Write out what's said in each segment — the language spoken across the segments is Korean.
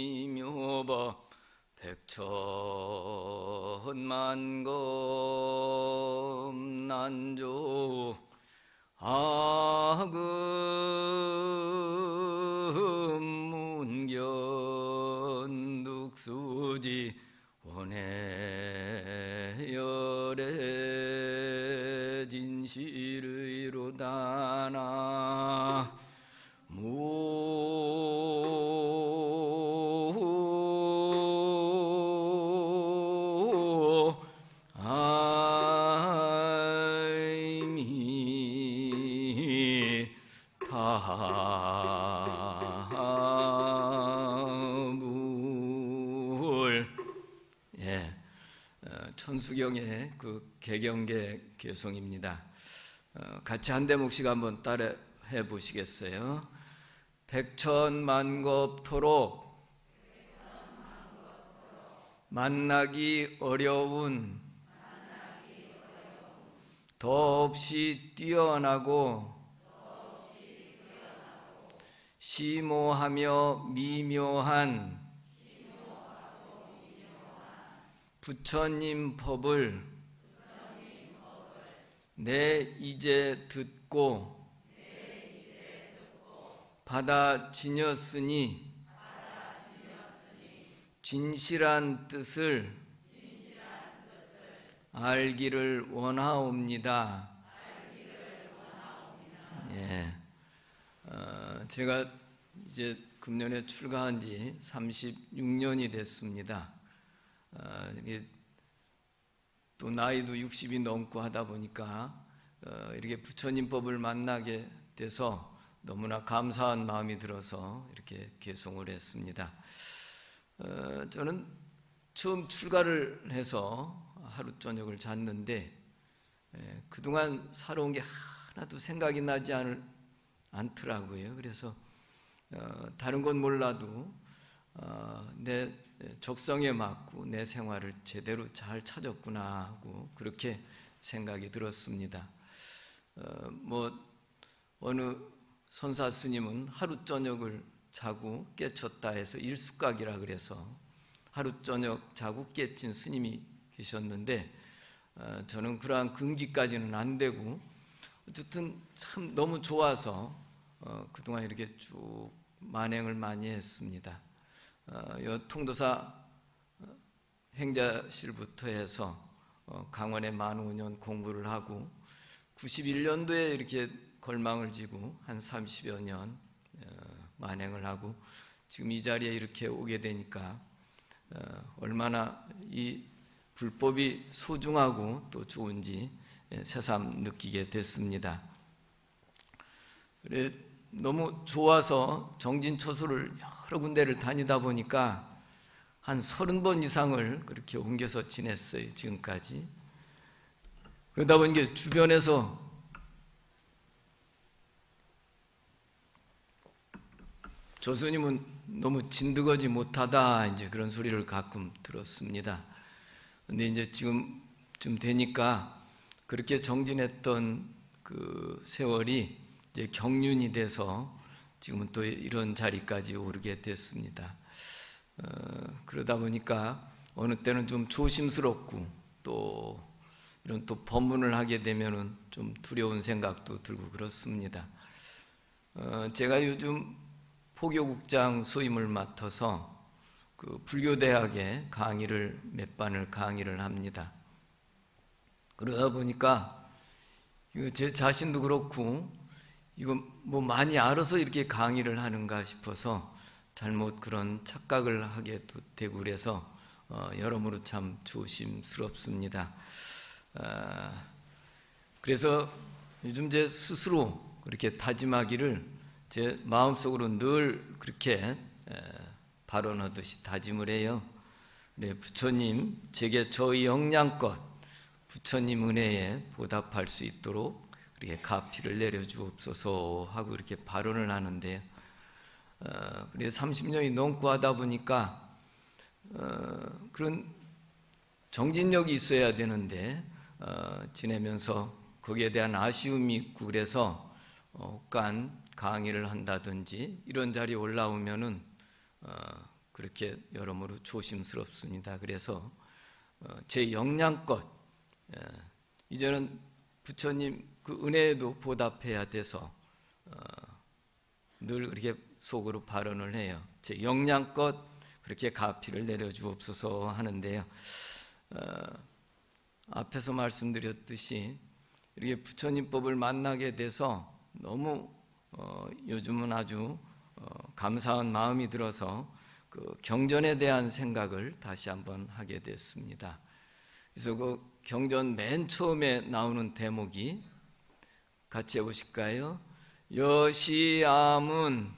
무상심심미묘법 백천만검 난조 아금문견둑수지 원해열의 진실의로다나 천수경의 그 개경계 개송입니다. 같이 한 대목씩 한번 따라해 보시겠어요? 백천만겁토록 만나기 어려운 더없이 뛰어나고 심오하며 미묘한 부처님 법을 내 이제 듣고 받아 지녔으니 진실한 뜻을 알기를 원하옵니다. 예, 제가 이제 금년에 출가한 지 36년이 됐습니다. 또 나이도 60이 넘고 하다 보니까 이렇게 부처님 법을 만나게 돼서 너무나 감사한 마음이 들어서 이렇게 개송을 했습니다. 저는 처음 출가를 해서 하루 저녁을 잤는데 그동안 살아온 게 하나도 생각이 나지 않더라고요. 그래서 다른 건 몰라도 내 적성에 맞고 내 생활을 제대로 잘 찾았구나 하고 그렇게 생각이 들었습니다. 어느 선사 스님은 하루 저녁을 자고 깨쳤다 해서 일숙각이라 그래서 하루 저녁 자고 깨친 스님이 계셨는데 저는 그러한 근기까지는 안 되고 어쨌든 참 너무 좋아서 그동안 이렇게 쭉 만행을 많이 했습니다. 통도사 행자실부터 해서 강원에 만 5년 공부를 하고 91년도에 이렇게 걸망을 지고 한 30여 년 만행을 하고 지금 이 자리에 이렇게 오게 되니까 얼마나 이 불법이 소중하고 또 좋은지 새삼 느끼게 됐습니다. 그래 너무 좋아서 정진처소를 여러 군데를 다니다 보니까 한 30번 이상을 그렇게 옮겨서 지냈어요, 지금까지. 그러다 보니까 주변에서 저 스님은 너무 진득하지 못하다 이제 그런 소리를 가끔 들었습니다. 근데 이제 지금쯤 되니까 그렇게 정진했던 그 세월이 이제 경륜이 돼서 지금은 또 이런 자리까지 오르게 됐습니다. 그러다 보니까 어느 때는 좀 조심스럽고 또 이런 또 법문을 하게 되면은 좀 두려운 생각도 들고 그렇습니다. 제가 요즘 포교국장 소임을 맡아서 그 불교대학에 강의를 몇 반을 강의를 합니다. 그러다 보니까 제 자신도 그렇고 이거 뭐 많이 알아서 이렇게 강의를 하는가 싶어서 잘못 그런 착각을 하게 되고 그래서 여러모로 참 조심스럽습니다. 그래서 요즘 제 스스로 그렇게 다짐하기를 제 마음속으로 늘 그렇게 발언하듯이 다짐을 해요. 네, 부처님 제게 저의 역량껏 부처님 은혜에 보답할 수 있도록 그렇게 가피를 내려주옵소서 하고 이렇게 발언을 하는데요. 그래서 30년이 넘고 하다 보니까 그런 정진력이 있어야 되는데 지내면서 거기에 대한 아쉬움이 있고 그래서 혹간 강의를 한다든지 이런 자리에 올라오면은 그렇게 여러모로 조심스럽습니다. 그래서 제 역량껏 이제는 부처님 그 은혜에도 보답해야 돼서 늘 그렇게 속으로 발언을 해요. 제 역량껏 그렇게 가피를 내려주옵소서 하는데요. 앞에서 말씀드렸듯이 이렇게 부처님 법을 만나게 돼서 너무 요즘은 아주 감사한 마음이 들어서 그 경전에 대한 생각을 다시 한번 하게 됐습니다. 그래서 그 경전 맨 처음에 나오는 대목이 같이 해보실까요? 여시아문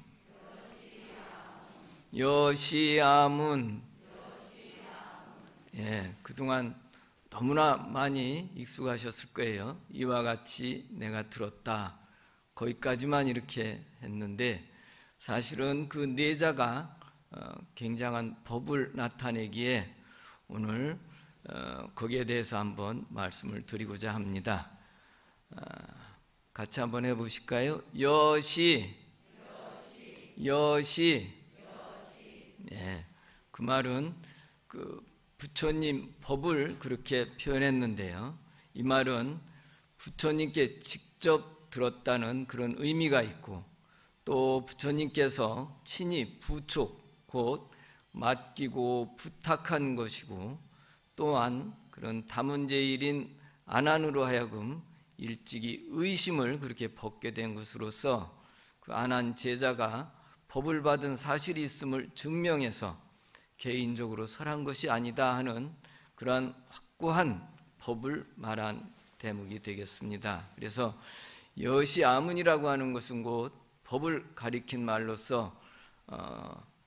여시아문. 예, 그동안 너무나 많이 익숙하셨을 거예요. 이와 같이 내가 들었다. 거기까지만 이렇게 했는데 사실은 그 내자가 굉장한 법을 나타내기에 오늘 거기에 대해서 한번 말씀을 드리고자 합니다. 같이 한번 해보실까요? 여시. 예, 그 말은 그 부처님 법을 그렇게 표현했는데요. 이 말은 부처님께 직접 들었다는 그런 의미가 있고 또 부처님께서 친히 부촉, 곧 맡기고 부탁한 것이고 또한 그런 다문제일인 아난으로 하여금 일찍이 의심을 그렇게 벗게 된 것으로서 그 아난 제자가 법을 받은 사실이 있음을 증명해서 개인적으로 설한 것이 아니다 하는 그러한 확고한 법을 말한 대목이 되겠습니다. 그래서 여시아문이라고 하는 것은 곧 법을 가리킨 말로서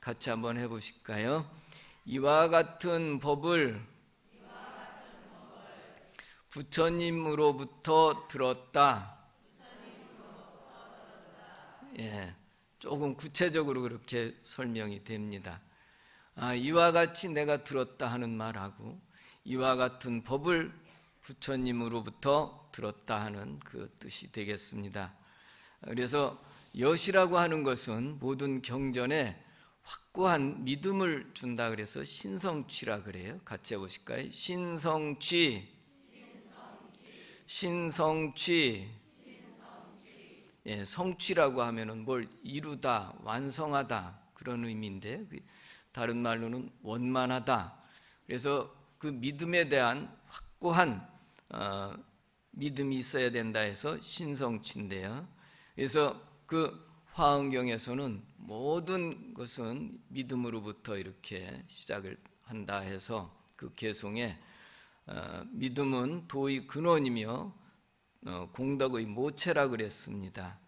같이 한번 해보실까요? 이와 같은 법을 부처님으로부터 들었다. 예, 조금 구체적으로 그렇게 설명이 됩니다. 이와 같이 내가 들었다 하는 말하고 이와 같은 법을 부처님으로부터 들었다 하는 그 뜻이 되겠습니다. 그래서 여시라고 하는 것은 모든 경전에 확고한 믿음을 준다 그래서 신성취라 그래요. 같이 해보실까요? 신성취. 예, 성취라고 하면은 뭘 이루다, 완성하다 그런 의미인데 다른 말로는 원만하다. 그래서 그 믿음에 대한 확고한 믿음이 있어야 된다 해서 신성취인데요. 그래서 그 화엄경에서는 모든 것은 믿음으로부터 이렇게 시작을 한다 해서 그 개송에 믿음은 도의 근원이며 공덕의 모체라 그랬습니다.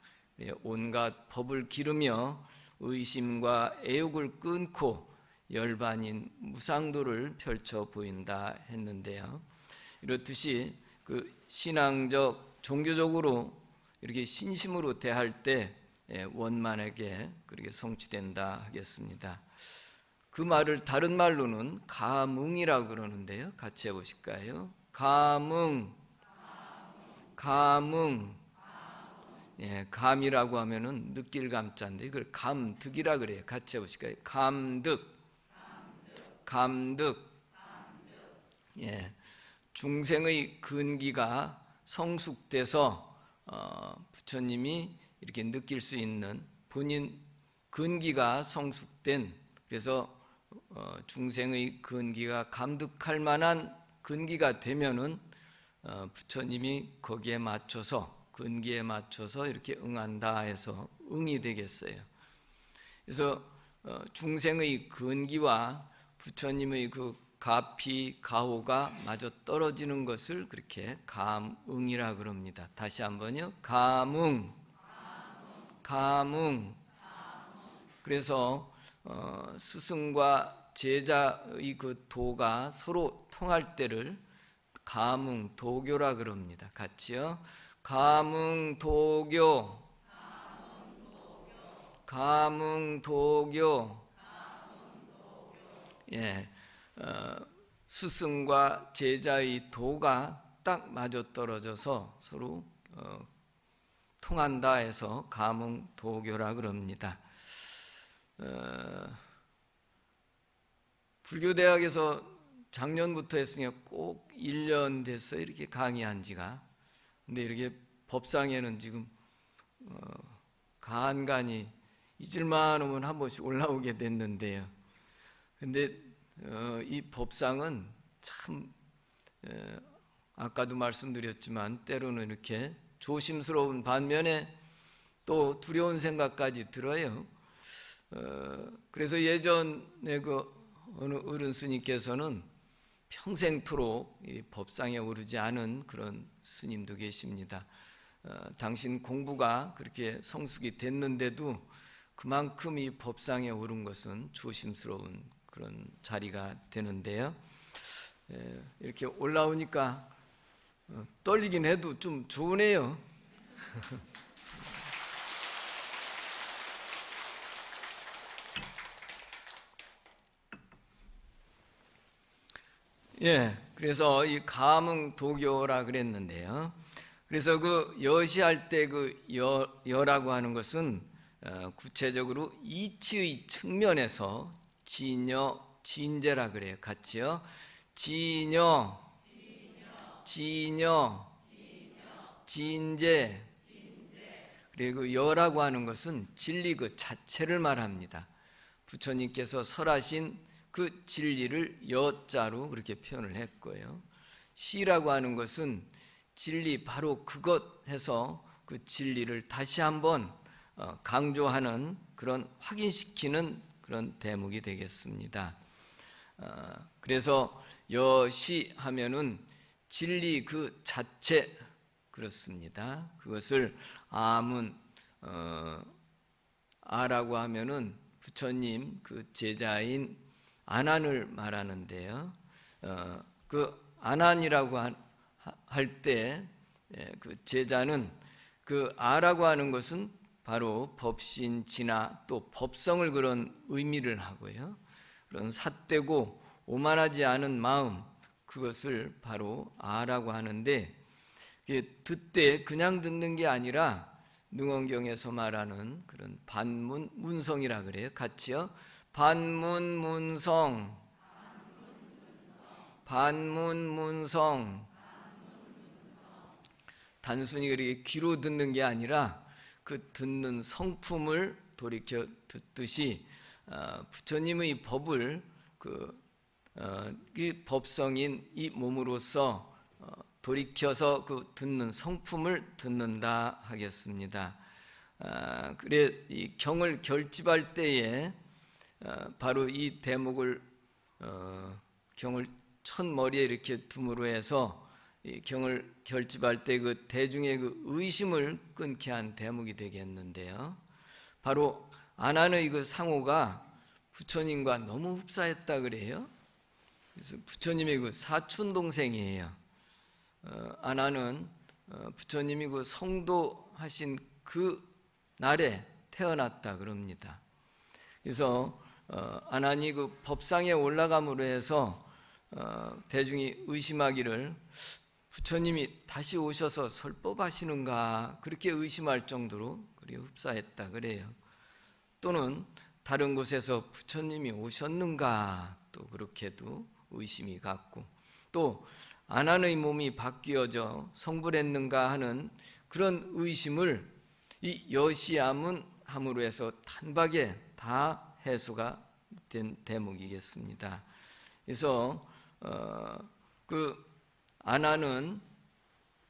온갖 법을 기르며 의심과 애욕을 끊고 열반인 무상도를 펼쳐 보인다 했는데요. 이렇듯이 그 신앙적 종교적으로 이렇게 신심으로 대할 때 원만하게 그렇게 성취된다 하겠습니다. 그 말을 다른 말로는 감응이라고 그러는데요. 같이 해보실까요? 감응. 예, 감이라고 하면은 느낄 감자인데 이걸 감득이라 그래요. 같이 해보실까요? 감득. 예, 중생의 근기가 성숙돼서 부처님이 이렇게 느낄 수 있는 본인 근기가 성숙된, 그래서 중생의 근기가 감득할 만한 근기가 되면은 부처님이 거기에 맞춰서 근기에 맞춰서 이렇게 응한다 해서 응이 되겠어요. 그래서 중생의 근기와 부처님의 그 가피 가호가 마저 떨어지는 것을 그렇게 감응이라 그럽니다. 다시 한번요. 감응. 그래서 스승과 제자의 그 도가 서로 통할 때를 감응도교라 그럽니다. 같이요. 감응도교. 예, 스승과 제자의 도가 딱 맞아떨어져서 서로 통한다 해서 가문도교라 그럽니다. 불교대학에서 작년부터 했으니까 꼭 1년 됐어요. 이렇게 강의한 지가. 근데 이렇게 법상에는 지금 간간히 잊을만 하면 한 번씩 올라오게 됐는데요. 근데 이 법상은 참 아까도 말씀드렸지만 때로는 이렇게 조심스러운 반면에 또 두려운 생각까지 들어요. 그래서 예전에 그 어느 어른 스님께서는 평생토록 이 법상에 오르지 않은 그런 스님도 계십니다. 당신 공부가 그렇게 성숙이 됐는데도 그만큼 이 법상에 오른 것은 조심스러운 그런 자리가 되는데요. 이렇게 올라오니까 떨리긴 해도 좀 좋으네요. 예, 그래서 이 가문도교라 그랬는데요. 그래서 그 여시할 때 그 여라고 하는 것은 구체적으로 이치의 측면에서 진여, 진제라 그래요. 같이요. 진여, 진제. 그리고 여라고 하는 것은 진리 그 자체를 말합니다. 부처님께서 설하신 그 진리를 여자로 그렇게 표현을 했고요. 시라고 하는 것은 진리 바로 그것 해서 그 진리를 다시 한번 강조하는 그런 확인시키는 그런 대목이 되겠습니다. 그래서 여시 하면은 진리 그 자체 그렇습니다. 그것을 아문 아라고 하면은 부처님 그 제자인 아난을 말하는데요. 그 아난이라고 할 때 그 제자는 그 아라고 하는 것은 바로 법신, 진화 또 법성을 그런 의미를 하고요. 그런 삿되고 오만하지 않은 마음 그것을 바로 아라고 하는데 듣되 그냥 듣는 게 아니라 능언경에서 말하는 그런 반문 문성이라 그래요. 같이요. 반문 문성, 반문 문성. 단순히 그렇게 귀로 듣는 게 아니라 그 듣는 성품을 돌이켜 듣듯이 부처님의 법을 이 법성인 이 몸으로서 돌이켜서 그 듣는 성품을 듣는다 하겠습니다. 그래 이 경을 결집할 때에 바로 이 대목을 경을 첫머리에 이렇게 둠으로 해서 이 경을 결집할 때 그 대중의 그 의심을 끊게 한 대목이 되겠는데요. 바로 아난의 그 상호가 부처님과 너무 흡사했다 그래요. 그래서 부처님의 그 사촌 동생이에요. 아난은 부처님이 그 성도하신 그 날에 태어났다 그럽니다. 그래서 아난이 그 법상에 올라감으로 해서 대중이 의심하기를 부처님이 다시 오셔서 설법하시는가 그렇게 의심할 정도로 그리 흡사했다 그래요. 또는 다른 곳에서 부처님이 오셨는가 또 그렇게도 의심이 갔고 또 아난의 몸이 바뀌어져 성불했는가 하는 그런 의심을 이 여시아문 함으로 해서 단박에 다 해소가 된 대목이겠습니다. 그래서 그 아난은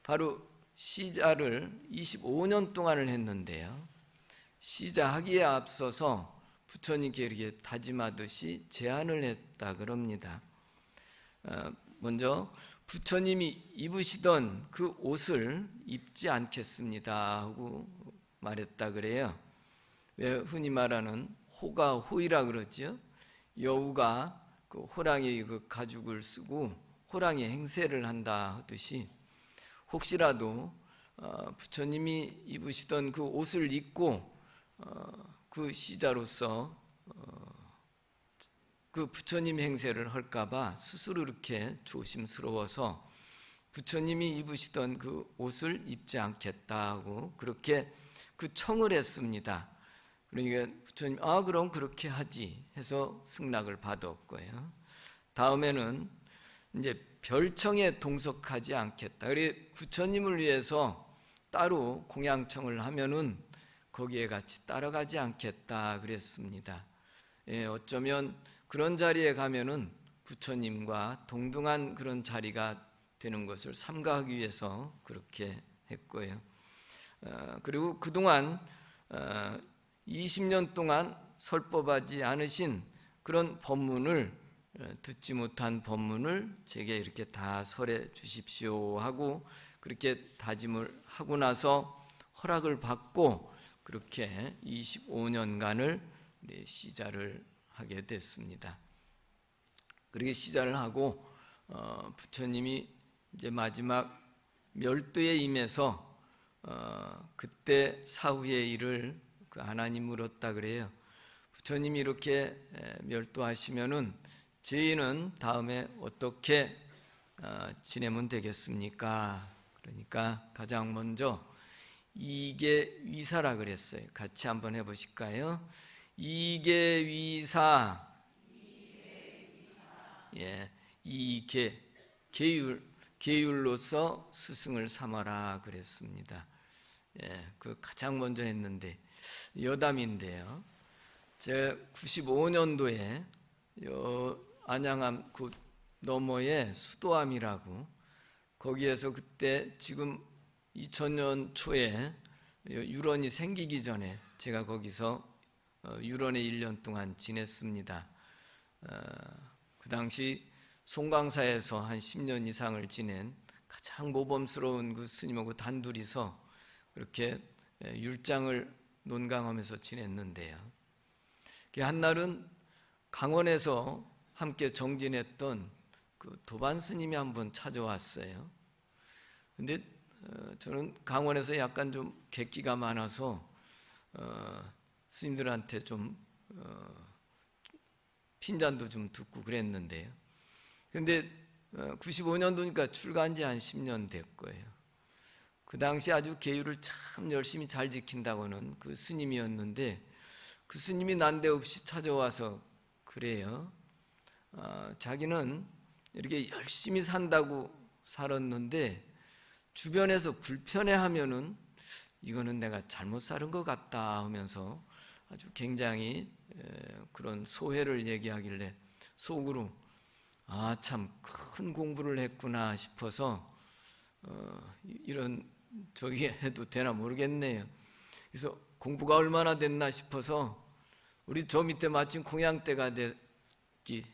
바로 시자를 25년 동안을 했는데요. 시자하기에 앞서서 부처님께 이렇게 다짐하듯이 제안을 했다 그럽니다. 먼저 부처님이 입으시던 그 옷을 입지 않겠습니다 하고 말했다 그래요. 왜 흔히 말하는 호가 호이라 그러죠. 여우가 그 호랑이 그 가죽을 쓰고 호랑이 행세를 한다 하듯이 혹시라도 부처님이 입으시던 그 옷을 입고 그 시자로서 그 부처님 행세를 할까봐 스스로 이렇게 조심스러워서 부처님이 입으시던 그 옷을 입지 않겠다고 그렇게 그 청을 했습니다. 그러니까 부처님 그럼 그렇게 하지 해서 승낙을 받았고요. 다음에는 이제 별청에 동석하지 않겠다. 그래 부처님을 위해서 따로 공양청을 하면은 거기에 같이 따라가지 않겠다 그랬습니다. 어쩌면 그런 자리에 가면은 부처님과 동등한 그런 자리가 되는 것을 삼가하기 위해서 그렇게 했고요. 그리고 그동안 20년 동안 설법하지 않으신 그런 법문을 듣지 못한 법문을 제게 이렇게 다 설해 주십시오 하고 그렇게 다짐을 하고 나서 허락을 받고 그렇게 25년간을 시자를 하게 됐습니다. 그렇게 시자를 하고 부처님이 이제 마지막 멸도에 임해서 그때 사후의 일을 그 하나님 물었다 그래요. 부처님이 이렇게 멸도하시면은 저희는 다음에 어떻게 지내면 되겠습니까? 그러니까 가장 먼저 이계위사라 그랬어요. 같이 한번 해보실까요? 이계위사. 예, 계율로서 스승을 삼아라 그랬습니다. 예, 그 가장 먼저 했는데 여담인데요. 제가 95년도에 안양암 그 너머에 수도암이라고 거기에서 그때 지금 2000년 초에 유런이 생기기 전에 제가 거기서 유런에 1년 동안 지냈습니다. 그 당시 송광사에서 한 10년 이상을 지낸 가장 모범스러운 그 스님하고 단둘이서 그렇게 율장을 논강하면서 지냈는데요. 한날은 강원에서 함께 정진했던 그 도반 스님이 한번 찾아왔어요. 근데 저는 강원에서 약간 좀 객기가 많아서 스님들한테 좀 핀잔도 좀 듣고 그랬는데요. 근데 95년도니까 출가한 지 한 10년 됐고요. 그 당시 아주 계율을 참 열심히 잘 지킨다고는 그 스님이었는데 그 스님이 난데없이 찾아와서 그래요. 자기는 이렇게 열심히 산다고 살았는데 주변에서 불편해하면은 이거는 내가 잘못 살은 것 같다 하면서 아주 굉장히 그런 소회를 얘기하길래 속으로 참 큰 공부를 했구나 싶어서 이런 저기 해도 되나 모르겠네요. 그래서 공부가 얼마나 됐나 싶어서 우리 저 밑에 마침 공양 때가 됐기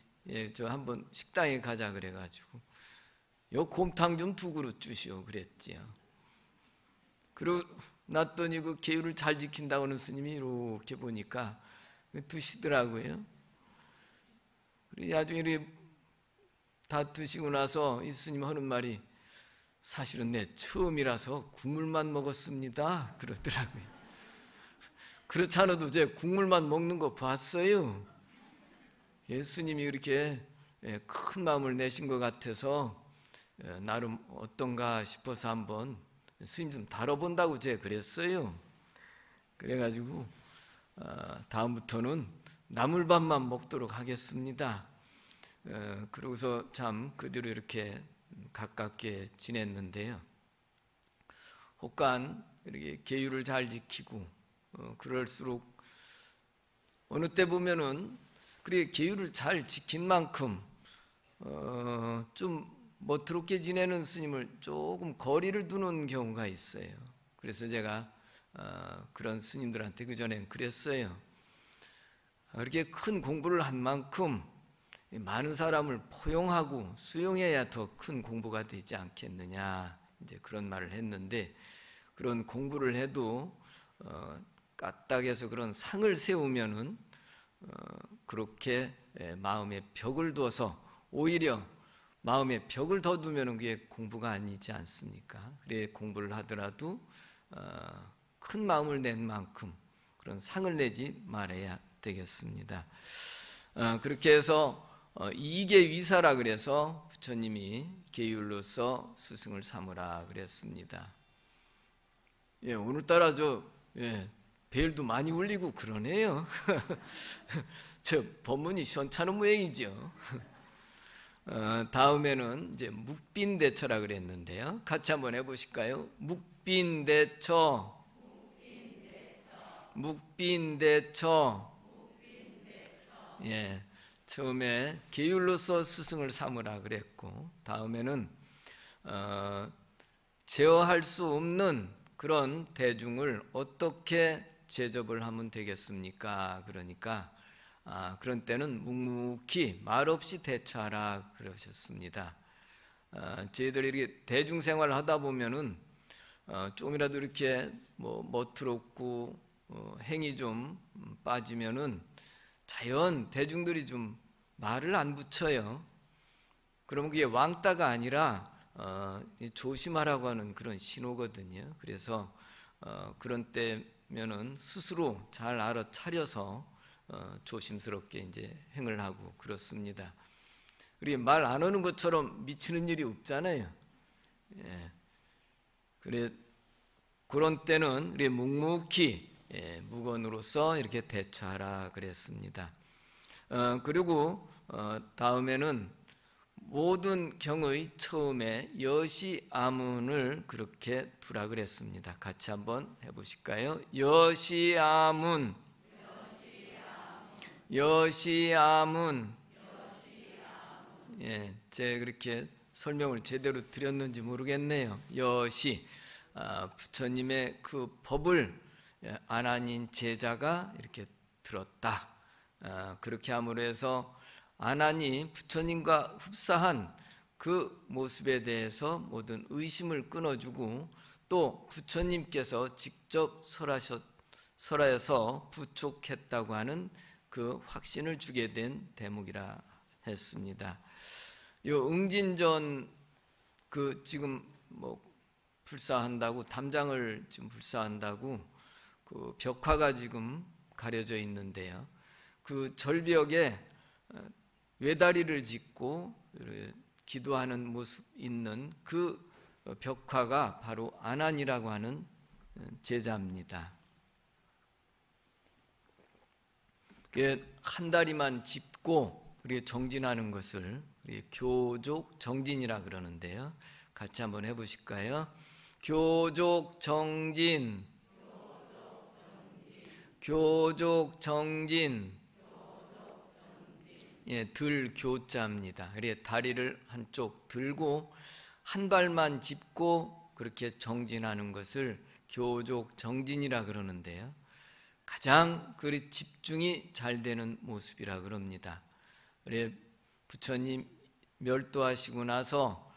저 한번 식당에 가자 그래가지고 요 곰탕 좀 2그릇 주시오 그랬지요. 그리고 놨더니 그 계율을 잘 지킨다고 하는 스님이 이렇게 보니까 드시더라고요. 나중에 다 드시고 나서 이 스님 하는 말이 사실은 내 처음이라서 국물만 먹었습니다 그러더라고요. 그렇지 않아도 제 국물만 먹는 거 봤어요. 예수님이 이렇게 큰 마음을 내신 것 같아서 나름 어떤가 싶어서 한번 스님 좀 다뤄본다고 제가 그랬어요. 그래가지고 다음부터는 나물밥만 먹도록 하겠습니다. 그러고서 참 그 뒤로 이렇게 가깝게 지냈는데요. 혹간 이렇게 계율을 잘 지키고 그럴수록 어느 때 보면은 그렇게 계율을 잘 지킨 만큼 좀 멋스럽게 지내는 스님을 조금 거리를 두는 경우가 있어요. 그래서 제가 그런 스님들한테 그전엔 그랬어요. 이렇게 큰 공부를 한 만큼 많은 사람을 포용하고 수용해야 더 큰 공부가 되지 않겠느냐 이제 그런 말을 했는데 그런 공부를 해도 까딱해서 그런 상을 세우면은 그렇게 마음에 벽을 두어서 오히려 마음에 벽을 더 두면은 그게 공부가 아니지 않습니까? 그래 공부를 하더라도 큰 마음을 낸 만큼 그런 상을 내지 말아야 되겠습니다. 그렇게 해서 이계 위사라 그래서 부처님이 계율로서 스승을 삼으라 그랬습니다. 예, 오늘따라 벨도 많이 울리고 그러네요. 저 법문이 시원찮은 모양이죠. 다음에는 이제 묵빈대처라 그랬는데요. 같이 한번 해보실까요? 묵빈대처, 묵빈대처. 예, 처음에 계율로서 스승을 삼으라 그랬고, 다음에는 제어할 수 없는 그런 대중을 어떻게 제접을 하면 되겠습니까? 그러니까 그런 때는 묵묵히 말없이 대처하라 그러셨습니다. 저희들이 이렇게 대중생활을 하다 보면은 좀이라도 이렇게 멋스럽고 행이 좀 빠지면은 자연 대중들이 좀 말을 안 붙여요. 그러면 그게 왕따가 아니라 조심하라고 하는 그런 신호거든요. 그래서 그런 때면은 스스로 잘 알아차려서 조심스럽게 이제 행을 하고 그렇습니다. 우리 말 안 하는 것처럼 미치는 일이 없잖아요. 예. 그래 그런 때는 우리 묵묵히 묵언으로서 이렇게 대처하라 그랬습니다. 그리고 다음에는 모든 경의 처음에 여시아문을 그렇게 두라 그랬습니다. 같이 한번 해보실까요? 여시아문, 여시아문. 예, 제가 그렇게 설명을 제대로 드렸는지 모르겠네요. 여시, 부처님의 그 법을 안한인 제자가 이렇게 들었다. 그렇게 함으로 해서 안한이 부처님과 흡사한 그 모습에 대해서 모든 의심을 끊어주고 또 부처님께서 직접 설하여서 부촉했다고 하는 그 확신을 주게 된 대목이라 했습니다. 요 응진전 지금 불사한다고 담장을 지금 불사한다고 그 벽화가 지금 가려져 있는데요. 그 절벽에 외다리를 짚고 기도하는 모습 있는 그 벽화가 바로 안한이라고 하는 제자입니다. 한 다리만 짚고 우리 정진하는 것을 우리 교족 정진이라 그러는데요. 같이 한번 해보실까요? 교족 정진, 교족 정진. 예, 들 교자입니다. 그래 다리를 한쪽 들고 한 발만 짚고 그렇게 정진하는 것을 교족 정진이라 그러는데요. 가장 그 집중이 잘 되는 모습이라 그럽니다. 그래 부처님 멸도하시고 나서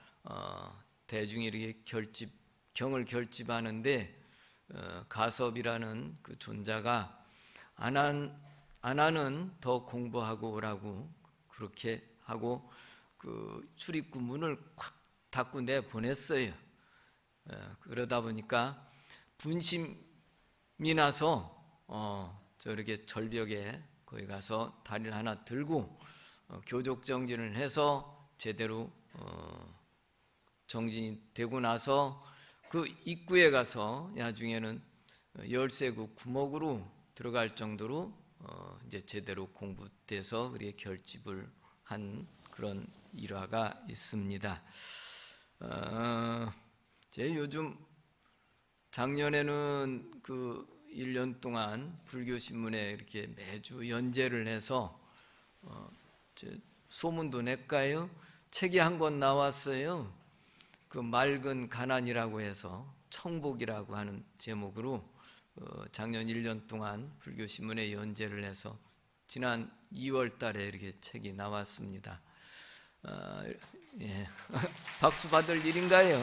대중이 이렇게 경을 결집하는데 가섭이라는 그 존자가 안하는 더 공부하고 오라고 그렇게 하고 그 출입구 문을 콱 닫고 내보냈어요. 그러다 보니까 분심이 나서 저렇게 절벽에 거기 가서 다리를 하나 들고 교족 정진을 해서 제대로 정진이 되고 나서 그 입구에 가서 나중에는 열쇠구 구멍으로 들어갈 정도로 이제 제대로 공부돼서 그렇게 결집을 한 그런 일화가 있습니다. 제 요즘 작년에는 그 1년 동안 불교신문에 이렇게 매주 연재를 해서 소문도 낼까요? 책이 한 권 나왔어요. 그 맑은 가난이라고 해서 청복이라고 하는 제목으로 작년 1년 동안 불교신문에 연재를 해서 지난 2월 달에 이렇게 책이 나왔습니다. 예. 박수 받을 일인가요?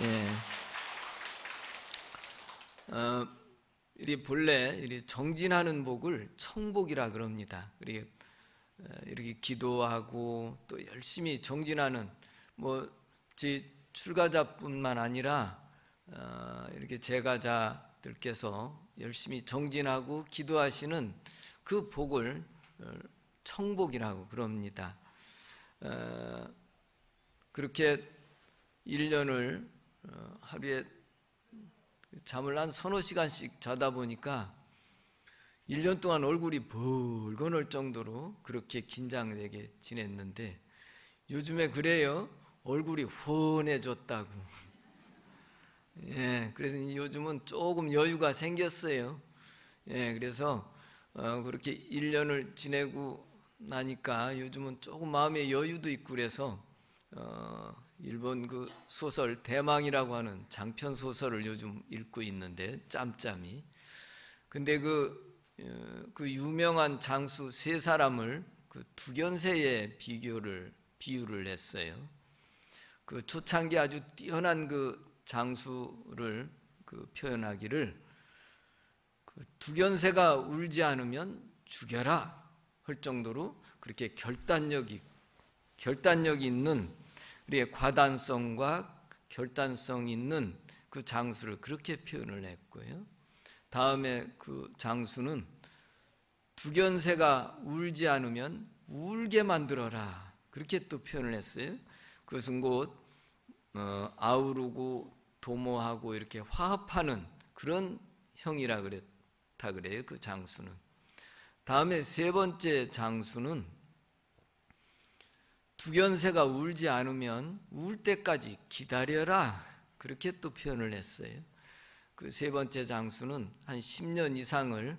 예. 이 본래 정진하는 복을 청복이라 그럽니다. 이렇게 기도하고 또 열심히 정진하는 제 출가자뿐만 아니라 이렇게 제가자들께서 열심히 정진하고 기도하시는 그 복을 청복이라고 그럽니다. 그렇게 1년을 하루에 잠을 한 서너 시간씩 자다 보니까 1년 동안 얼굴이 붉어올 정도로 그렇게 긴장되게 지냈는데 요즘에 그래요. 얼굴이 훤해졌다고. 예, 그래서 요즘은 조금 여유가 생겼어요. 예, 그래서 그렇게 1년을 지내고 나니까 요즘은 조금 마음의 여유도 있고 그래서 일본 그 소설 대망이라고 하는 장편 소설을 요즘 읽고 있는데 짬짬이. 근데 그 유명한 장수 세 사람을 그 두견새에 비유를 했어요. 그 초창기 아주 뛰어난 그 장수를 그 표현하기를 그 두견새가 울지 않으면 죽여라 할 정도로 그렇게 결단력이 있는 우리의 과단성과 결단성 있는 그 장수를 그렇게 표현을 했고요. 다음에 그 장수는 두견새가 울지 않으면 울게 만들어라 그렇게 또 표현을 했어요. 그것은 곧 아우르고 도모하고 이렇게 화합하는 그런 형이라 그랬다 그래요. 그 장수는. 다음에 세 번째 장수는 두견새가 울지 않으면 울 때까지 기다려라 그렇게 또 표현을 했어요. 그 세 번째 장수는 한 10년 이상을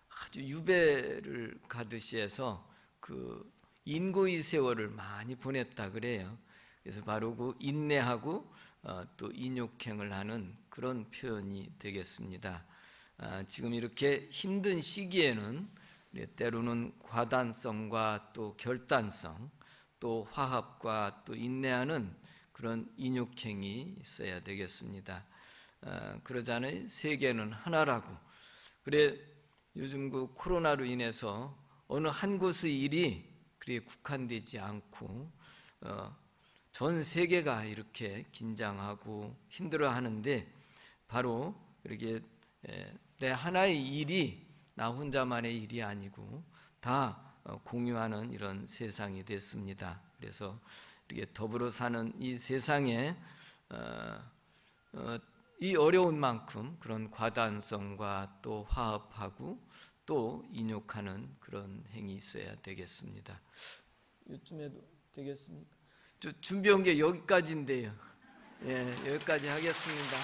아주 유배를 가듯이 해서 그 인고의 세월을 많이 보냈다 그래요. 그래서 바로 그 인내하고 또 인욕행을 하는 그런 표현이 되겠습니다. 지금 이렇게 힘든 시기에는 때로는 과단성과 또 결단성 또 화합과 또 인내하는 그런 인욕행이 있어야 되겠습니다. 그러잖아요. 세계는 하나라고. 그래 요즘 그 코로나로 인해서 어느 한 곳의 일이 그렇게 국한되지 않고 전 세계가 이렇게 긴장하고 힘들어하는데 바로 이렇게 내 하나의 일이 나 혼자만의 일이 아니고 다 공유하는 이런 세상이 됐습니다. 그래서 이렇게 더불어 사는 이 세상에 이 어려운 만큼 그런 과단성과 또 화합하고 또 인욕하는 그런 행위 있어야 되겠습니다. 요즘에도 되겠습니까? 준비한 게 여기까지인데요. 예, 여기까지 하겠습니다.